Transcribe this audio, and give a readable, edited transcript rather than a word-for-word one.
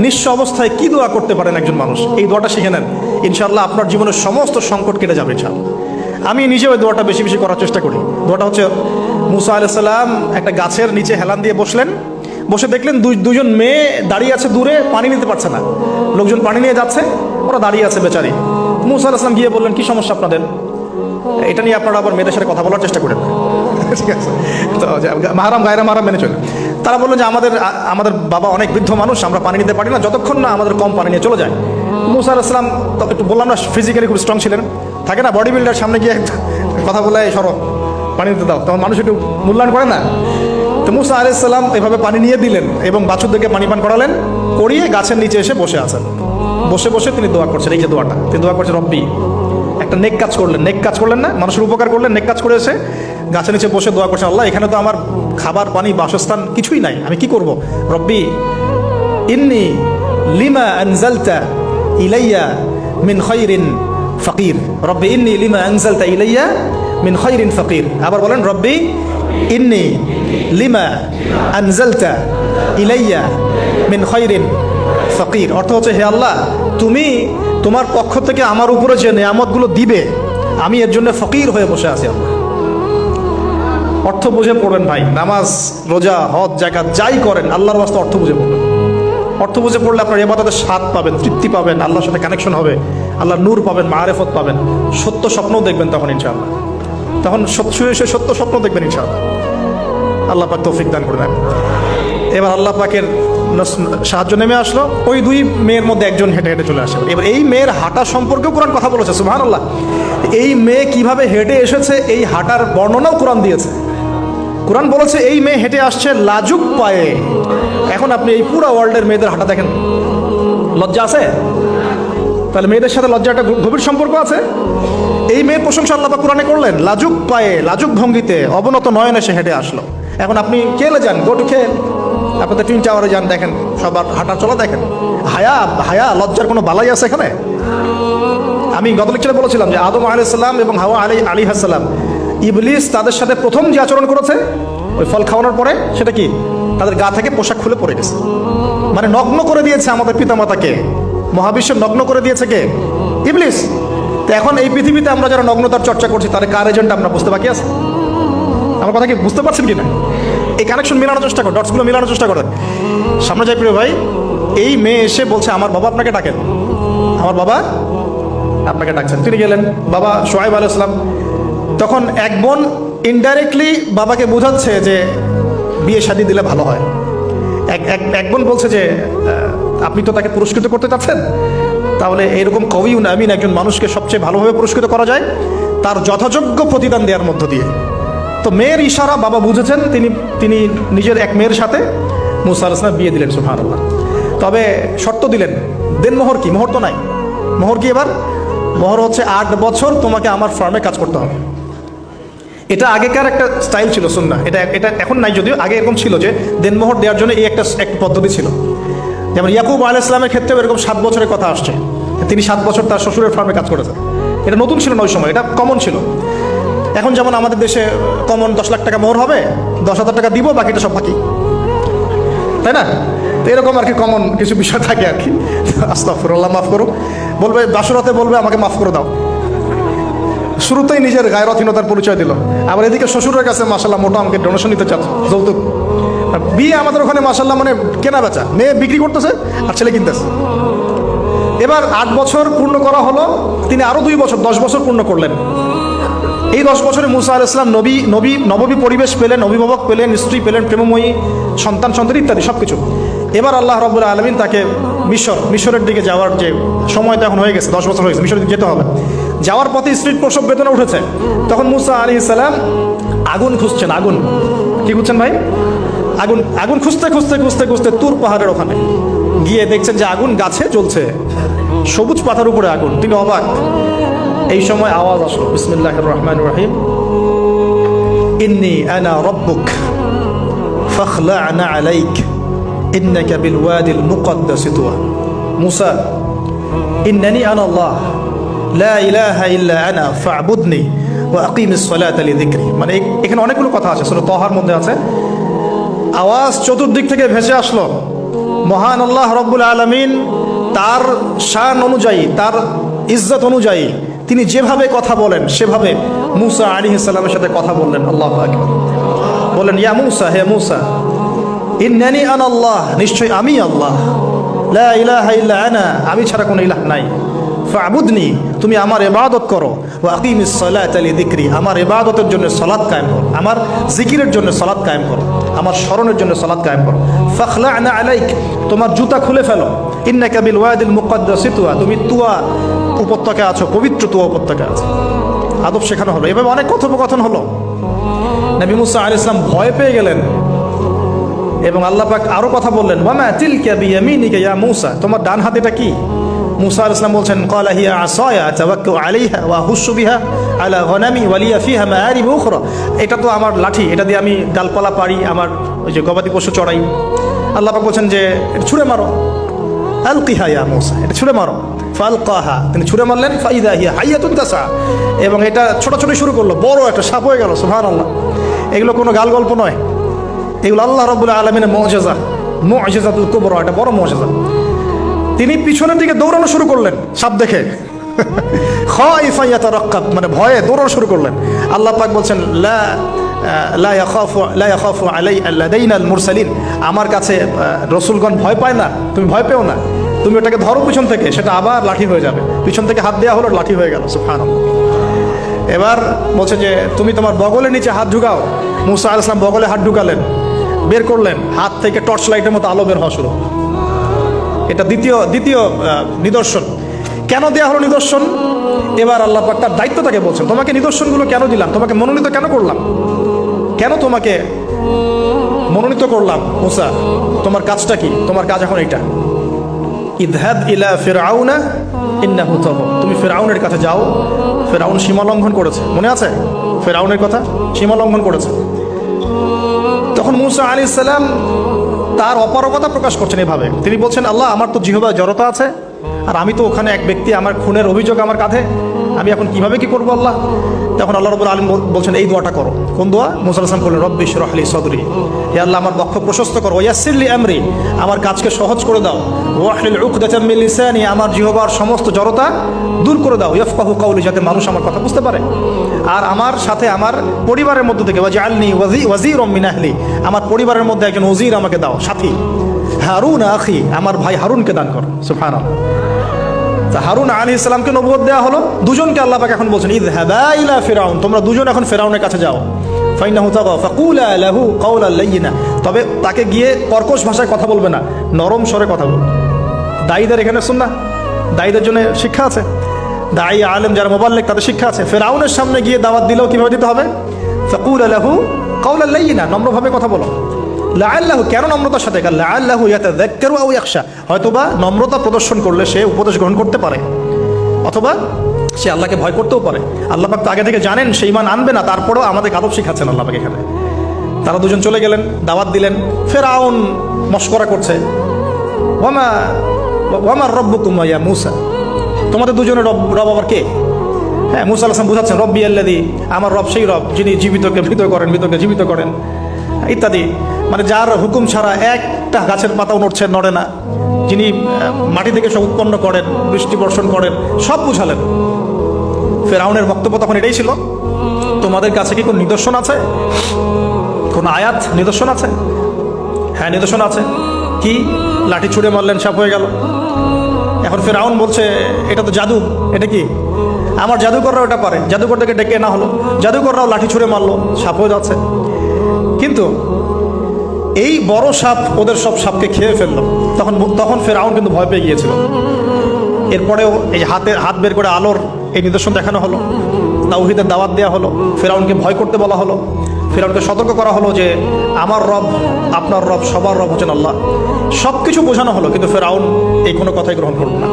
নিঃস্ব অবস্থায় কি দোয়া করতে পারেন একজন মানুষ, এই দোয়াটা শিখে নেন, ইনশাআল্লাহ আপনার জীবনের সমস্ত সংকট কেটে যাবে ইনশাআল্লাহ। আমি নিজেও ওই দোয়াটা বেশি বেশি করার চেষ্টা করি। দোয়াটা হচ্ছে, মুসা আলাইহিস সালাম একটা গাছের নিচে হেলান দিয়ে বসলেন, বসে দেখলেন দুজন মেয়ে দাঁড়িয়ে আছে দূরে, পানি নিতে পারছে না, লোকজন পানি নিয়ে যাচ্ছে, ওরা দাঁড়িয়ে আছে বেচারি। মুসা আলাইহিস সালাম গিয়ে বললেন, কি সমস্যা আপনাদের? এটা নিয়ে আপনারা আবার মেয়েদের সাথে কথা বলার চেষ্টা করেন, ঠিক আছে? তো মাহারাম গায়রা মাহারাম মেনে চলে। তারা বললেন যে আমাদের বাবা অনেক বৃদ্ধ মানুষ, আমরা পানি নিতে পারি না যতক্ষণ না আমাদের কম পানি নিয়ে চলে যায়। মুসা আলাইহিস সালাম একটু বললাম না, ফিজিক্যালি খুব স্ট্রং ছিলেন, থাকে না বডি বিল্ডার, সামনে গিয়ে কথা বলে সরো পানি দিতে দাও, তখন মানুষ একটু মূল্যায়ন করে না। তো মুসা আলাইহিস সালাম এভাবে পানি নিয়ে দিলেন এবং বাছুরদেরকে পানি পান করালেন, করিয়ে গাছের নিচে এসে বসে আছেন। বসে বসে তিনি দোয়া করছেন, এই যে দোয়াটা তিনি দোয়া করছেন, রব্বি, একটা নেক কাজ করলেন, নেক কাজ করলেন না, মানুষের উপকার করলেন, নেক কাজ করে এসে গাছের নিচে বসে দোয়া করছেন, আল্লাহ এখানে তো আমার খাবার পানি বাসস্থান কিছুই নাই, আমি কি করব? রব্বি ইন্নি লিমা আনজালতা ইলাইয়া মিন খায়রিন ফাকির, রব্বি ইন্নি লিমা আনজালতা ইলাইয়া মিন খায়রিন ফাকির। আবার বলেন, রব্বি ইন্নি লিমা আনজালতা ইলাইয়া মিন খায়রিন ফাকির। অর্থ হচ্ছে, হে আল্লাহ, তুমি তোমার পক্ষ থেকে আমার উপরে যে নেয়ামতগুলো দিবে, আমি এর জন্য ফকির হয়ে বসে আছি। আল্লাহ অর্থ বুঝে পড়বেন ভাই, নামাজ রোজা হজ জাকাত যাই করেন আল্লাহর ওয়াস্তে অর্থ বুঝে পড়বেন। অর্থ বুঝে পড়লে আপনার ইবাদতের স্বাদ পাবেন, তৃপ্তি পাবেন, আল্লাহর সাথে কানেকশন হবে, আল্লাহর নূর পাবেন, মাআরিফত পাবেন, সত্য স্বপ্নও দেখবেন তখন ইনশাআল্লাহ। তখন সত্য স্বপ্ন দেখবেন ইনশাআল্লাহ। আল্লাহ পাক তৌফিক দান করে দেন। এবার আল্লাহ পাকের সাহায্য নেমে আসলো, ওই দুই মেয়ের মধ্যে একজন হেঁটে হেঁটে চলে আসে। এবার এই মেয়ের হাঁটা সম্পর্কেও কোরআন কথা বলেছে, সুবহানাল্লাহ। এই মেয়ে কিভাবে হেঁটে এসেছে এই হাঁটার বর্ণনাও কোরআন দিয়েছে। কোরআন বলেছে এই মেয়ে হেঁটে আসছে লাজুক পায়ে। এখন আপনি এই পুরো ওয়ার্ল্ডের মেয়েদের হাঁটা দেখেন, লজ্জা আছে? তাহলে মেয়েদের সাথে লজ্জা একটা গভীর সম্পর্ক আছে। এই মেয়ের প্রশংসা আল্লাহ পাক কোরআনে করলেন, লাজুক পায়ে লাজুক ভঙ্গিতে অবনত নয়নে সে হেঁটে আসলো। এখন আপনি কেলে যান, গো টু খেল, আপনাদের টুইন টাওয়ারে যান, দেখেন সবার হাঁটা চলা দেখেন। হায়া লজ্জার কোনো বালাই আছে এখানে? আমি গত লেকচারে বলেছিলাম যে আদম আলাইহিস সালাম এবং হাওয়া আলাইহিস সালাম, ইবলিস তাদের সাথে প্রথম যে আচরণ করেছে ওই ফল খাওয়ানোর পরে, সেটা কি? তাদের গা থেকে পোশাক খুলে পড়ে গেছে, মানে নগ্ন করে দিয়েছে আমাদের পিতামাতাকে। মহাবিশ্ব নগ্ন করে দিয়েছে কে? ইবলিস। তো এখন এই পৃথিবীতে আমরা যারা নগ্নতার চর্চা করছি তাদের কার এজেন্ট আমরা বুঝতে বাকি আছে? আমার কথা কি বুঝতে পারছেন কিনা? এই কানেকশন মিলানোর চেষ্টা করেন, ডটসগুলো মিলানোর চেষ্টা করেন। সামনে যাই প্রিয় ভাই, এই মেয়ে এসে বলছে, আমার বাবা আপনাকে ডাকেন, আমার বাবা আপনাকে ডাকছেন। তিনি গেলেন, বাবা শুআয়ব আলাইহিস সালাম। তখন এক বোন ইনডাইরেক্টলি বাবাকে বোঝাচ্ছে যে বিয়ে শাদী দিলে ভালো হয়। এক বোন বলছে যে আপনি তো তাকে পুরস্কৃত করতে চাচ্ছেন, তাহলে এরকম কবিউন আমিন একজন মানুষকে সবচেয়ে ভালোভাবে পুরস্কৃত করা যায় তার যথাযোগ্য প্রতিদান দেওয়ার মধ্য দিয়ে। তো মেয়ের ইশারা বাবা বুঝেছেন, তিনি নিজের এক মেয়ের সাথে মুসা আলাইহিস সালাম বিয়ে দিলেন, সুবহানাল্লাহ। তবে শর্ত দিলেন, দেন মোহর কি? মোহর তো নাই। মোহর কি এবার? মোহর হচ্ছে 8 বছর তোমাকে আমার ফার্মে কাজ করতে হবে। এটা আগেকার একটা স্টাইল ছিল, সুন্নাহ। এটা এখন নাই, যদিও আগে এরকম ছিল যে দেনমোহর দেওয়ার জন্য এই একটা পদ্ধতি ছিল। যেমন ইয়াকুব আলাইহিস সালামের ক্ষেত্রেও এরকম 7 বছরের কথা আসছে, তিনি 7 বছর তার শ্বশুরের ফার্মে কাজ করেছেন। এটা নতুন ছিল না ওই সময়, এটা কমন ছিল। এখন যেমন আমাদের দেশে কমন 10 লাখ টাকা মোহর হবে, 10,000 টাকা দিব, বাকিটা সব বাকি, তাই না? তো এরকম আর কি কমন কিছু বিষয় থাকে আর কি। আস্তাগফিরুল্লাহ, মাফ করো। বলবে বাসরাতে, বলবে আমাকে মাফ করে দাও। শুরুতেই নিজের গায়রথহীনতার পরিচয় দিল। আবার এদিকে শ্বশুরের কাছে মাশাআল্লাহ মোটা অঙ্কের ডোনেশন নিতে চাচ্ছে, যৌতুক। বিয়ে আমাদের ওখানে মাশাআল্লাহ মানে কেনা বেচা, মেয়ে বিক্রি করতেছে আর ছেলে কিনতেছে। এবার 8 বছর পূর্ণ করা হলো, তিনি আরো 2 বছর 10 বছর পূর্ণ করলেন। এই 10 বছরে মুসা আলাইহিস সালাম নবী পরিবেশ পেলেন, অভিভাবক পেলেন, স্ত্রী পেলেন, প্রেমময়ী সন্তান ইত্যাদি সবকিছু। এবার আল্লাহ রাব্বুল আলামিন তাকে মিশরের দিকে যাওয়ার যে সময়টা এখন হয়ে গেছে, 10 বছর হয়ে গেছে, মিশরের দিকে যেতে হবে। যাওয়ার পথে স্ত্রীর প্রসব বেদনা উঠেছে। তখন মুসা আলাইহিস সালাম আগুন খুঁজছেন। আগুন কি খুঁজছেন ভাই? আগুন খুঁজতে তুর পাহাড়ের ওখানে গিয়ে দেখছেন যে আগুন গাছে জ্বলছে, সবুজ পাতার উপরে আগুন। তিনি অবাক। এই সময় আওয়াজ আসলো, বিসমিল্লাহির রহমানির রহিম, ইন্নী আনা রাব্বুক ফাখলা'না আলাইক ইন্নাকা বিল ওয়াদিল মুকদ্দাস তুয়া। মুসা, ইন্নানি আনা আল্লাহ লা ইলাহা ইল্লা আনা ফা'বুদনি ওয়া আকিমিস সালাতা লিযিকরি। মানে এখানে অনেকগুলো কথা আছে, সূরা তাহার মধ্যে আছে। আওয়াজ চতুর্দিক থেকে ভেসে আসলো, মহান আল্লাহ রব্বুল আলামিন তার শান অনুযায়ী, তার ইজ্জত অনুযায়ী তিনি যেভাবে কথা বলেন সেভাবে মূসা আলাইহিস সালামের সাথে কথা বললেন। আল্লাহু আকবার। বলেন, ইয়া মূসা, হে মূসা, ইন্নানি আনা আল্লাহ, নিশ্চয় আমি আল্লাহ, লা ইলাহা ইল্লা আনা, আমি ছাড়া কোনো ইলাহ নাই, ফা'বুদনি, তুমি আমার ইবাদত করো, ওয়া আকিমিস সালাতা লিযিকরি, আমার ইবাদতের জন্য সালাত কায়েম করো, আমার জিকিরের জন্য সালাত কায়েম করো, আমার স্মরণের জন্য সালাত কায়েম করো। ফাখলা'না আলাইক, তোমার জুতা খুলে ফেলো, ইন্নাকা বিল ওয়াদিল মুকাদ্দাসি তুয়া, তুমি তুয়া উপত্যকায় আছো, পবিত্র তুয়া উপত্যকায় আছো। আদব শেখানো হলো। এভাবে অনেক কথোপকথন হলো। নবী মুসা আলাইহিস সালাম ভয় পেয়ে গেলেন এবং আল্লাহ পাক আরো কথা বললেন, ওয়ামা তিলকা বিয়ামিনিকা ইয়া মূসা, তোমার ডান হাত এটা কি? মূসা আলাইহিস সালাম বলছেন, ক্বালা হিয়া আসায়া আতাওয়াক্কাউ আলাইহা ওয়া আহুশু বিহা আলা গনামি ওয়া লিয়া ফিহা মাআরিব উখরা, এটা তো আমার লাঠি, এটা দিয়ে আমি ডালপালা পারি, আমার ওই যে গবাদি পশু চড়াই। আল্লাহ পাক বলছেন যে এটা ছুঁড়ে মারো, আলকিহা ইয়া মূসা, এটা ছুঁড়ে মারো। ফালকাহা, তিনি ছুঁড়ে মারলেন, ফাইদা হিয়া হাইয়াতুন তাসা, এবং এটা ছোটাছুটি শুরু করলো, বড় একটা সাপ হয়ে গেল। সুবহানাল্লাহ। এগুলো কোনো গাল গল্প নয়, এগুলো আল্লাহ রাব্বুল আলামিনের মুআজিজা, মুআজিজাতুল কুবরা, এটা বড় মুআজিজা। তিনি পিছনের দিকে দৌড়ানো শুরু করলেন সাপ দেখে, খাইফা ইয়াতারাক্কাব, মানে ভয়ে দৌড়ানো শুরু করলেন। আল্লাহ পাক বলছেন, লা ইয়াখাফু লাদাইনাল মুরসালিন, আমার কাছে রসুলগণ ভয় পায় না, তুমি ভয় পেও না, তুমি ওটাকে ধরো পিছন থেকে, সেটা আবার লাঠি হয়ে যাবে। পিছন থেকে হাত দেওয়া হলো, লাঠি হয়ে গেল। সুবহানাল্লাহ। এবার বলছে যে তুমি তোমার বগলের নিচে হাত ঢুকাও। মূসা আলাইহিস সালাম বগলে হাত ঢুকালেন, বের করলেন, হাত থেকে টর্চ লাইটের মতো আলো বের হওয়া শুরু। এটা দ্বিতীয় নিদর্শন। কেন দেওয়া হলো নিদর্শন? এবার আল্লাহ পাক তার দায়িত্বটাকে বলছেন, তোমাকে নিদর্শনগুলো কেন দিলাম, তোমাকে মনোনীত কেন করলাম, কেন তোমাকে মনোনীত করলাম মূসা, তোমার কাজটা কি? তোমার কাজ এখন এটা, ইযহাব ইলা ফিরআউনা ইন্নাহু তাগা, তুমি ফিরআউনের কাছে যাও, ফিরআউন সীমা লঙ্ঘন করেছে। মনে আছে ফিরআউনের কথা? সীমা লঙ্ঘন করেছে। তখন মূসা আলাইহিস সালাম তার অপারগতা প্রকাশ করছেন এভাবে। তিনি বলছেন, আল্লাহ, আমার তো জিহ্বায় জড়তা আছে, আর আমি তো ওখানে এক ব্যক্তি, আমার খুনের অভিযোগ আমার কাঁধে, আমি এখন কিভাবে কি করবো আল্লাহ? তখন আল্লাহ রাব্বুল আলামিন বলছেন, এই দোয়াটা করো। কোন দোয়া? মূসা আলাইহিস সালাম বললেন, রব্বি ইশরাহ লি সাদরি, হে আল্লাহ, আমার বক্ষ প্রশস্ত করো, ওয়াসসির লি আমরি, আমার কাজকে সহজ করে দাও, ওয়াহলিল উকদাতাম মিন লিসানি, আমার জিহ্বার সমস্ত জড়তা দূর করে দাও, ইয়াফকাহু কাওলি, যাতে মানুষ আমার কথা বুঝতে পারে। আর আমার সাথে আমার পরিবারের মধ্য থেকে ওয়াজআলনি ওয়াজিরাম মিন আহলি, আমার পরিবারের মধ্যে একজন ওজির আমাকে দাও, সাথী। হারুন আখি, আমার ভাই হারুনকে দান করো। সুবহানাল্লাহ। হারুন আলাইহিস সালামকে নবুয়ত দেওয়া হলো, দুজনকে আল্লাহ পাক এখন বলছেন, ইযহাবা ইলা ফিরআউন, তোমরা দুজন এখন ফিরআউনের কাছে যাও, ফাইন্নাহু তাগা ফাকুলা লাহু কাওলান লাইয়িনা, তবে তাকে গিয়ে কর্কশ ভাষায় কথা বলবে না, নরম স্বরে কথা বলবে। দায়ীদের এখানে সুন্নাহ, দায়ীদের জন্য শিক্ষা আছে, দায়ী আলেম যারা মুবাল্লিগ তাদের শিক্ষা আছে। ফিরআউনের সামনে গিয়ে দাওয়াত দিলেও কিভাবে দিতে হবে? ফাকুলা লাহু কাওলান লাইয়িনা, নম্রভাবে কথা বলো। লাআল্লাহু, কেন নম্রতার সাথে? লাআল্লাহু ইয়াতাযাক্কারু আও ইয়াখশা, হয়তোবা নম্রতা প্রদর্শন করলে সে উপদেশ গ্রহণ করতে পারে, অথবা সে আল্লাহকে ভয় করতেও পারে। আল্লাহ পাক তো আগে থেকে জানেন সে ঈমান আনবে না, তারপরেও আমাদের আদব শিখাচ্ছেন আল্লাহ পাক এখানে। তারা দুজন চলে গেলেন, দাওয়াত দিলেন। ফিরআউন মশকরা করছে, ওয়ামা রব্বুকুম ইয়া মূসা, তোমাদের দুজনের রব আবার কে? হ্যাঁ, মূসা আলাইহিস সালাম বুঝাচ্ছেন, রব্বি আল্লাযী, আমার রব সেই রব যিনি জীবিতকে মৃত করেন, মৃতকে জীবিত করেন, ইত্যাদি। মানে যার হুকুম ছাড়া একটা গাছের পাতাও নড়ে না, যিনি মাটি থেকে সব উৎপন্ন করেন, বৃষ্টি বর্ষণ করেন, সব বুঝালেন। ফিরআউনের বক্তব্য তখন এটাই ছিল, তোমাদের কাছে কি কোন নিদর্শন আছে, কোন আয়াত নিদর্শন আছে? হ্যাঁ, নিদর্শন আছে। কি? লাঠি ছুঁড়ে মারলেন, সাপ হয়ে গেল। এখন ফিরআউন বলছে, এটা তো জাদু, এটা কি? আমার জাদুকররাও এটা পারে। জাদুকরটাকে ডেকে না হলো, জাদুকররাও লাঠি ছুঁড়ে মারলো, সাপ হয়ে যাচ্ছে। কিন্তু এই বড় সাপ ওদের সব সাপকে খেয়ে ফেললো। তখন ফিরআউন কিন্তু ভয় পেয়ে গিয়েছিল। এরপরেও এই হাত বের করে আলোর এই নিদর্শন দেখানো হলো, তাওহীদের দাওয়াত দেওয়া হলো, ফিরআউনকে ভয় করতে বলা হলো, ফিরআউনকে সতর্ক করা হলো যে আমার রব, আপনার রব, সবার রব হচ্ছেন আল্লাহ। সব কিছু বোঝানো হলো, কিন্তু ফিরআউন এই কোনো কথাই গ্রহণ করল না।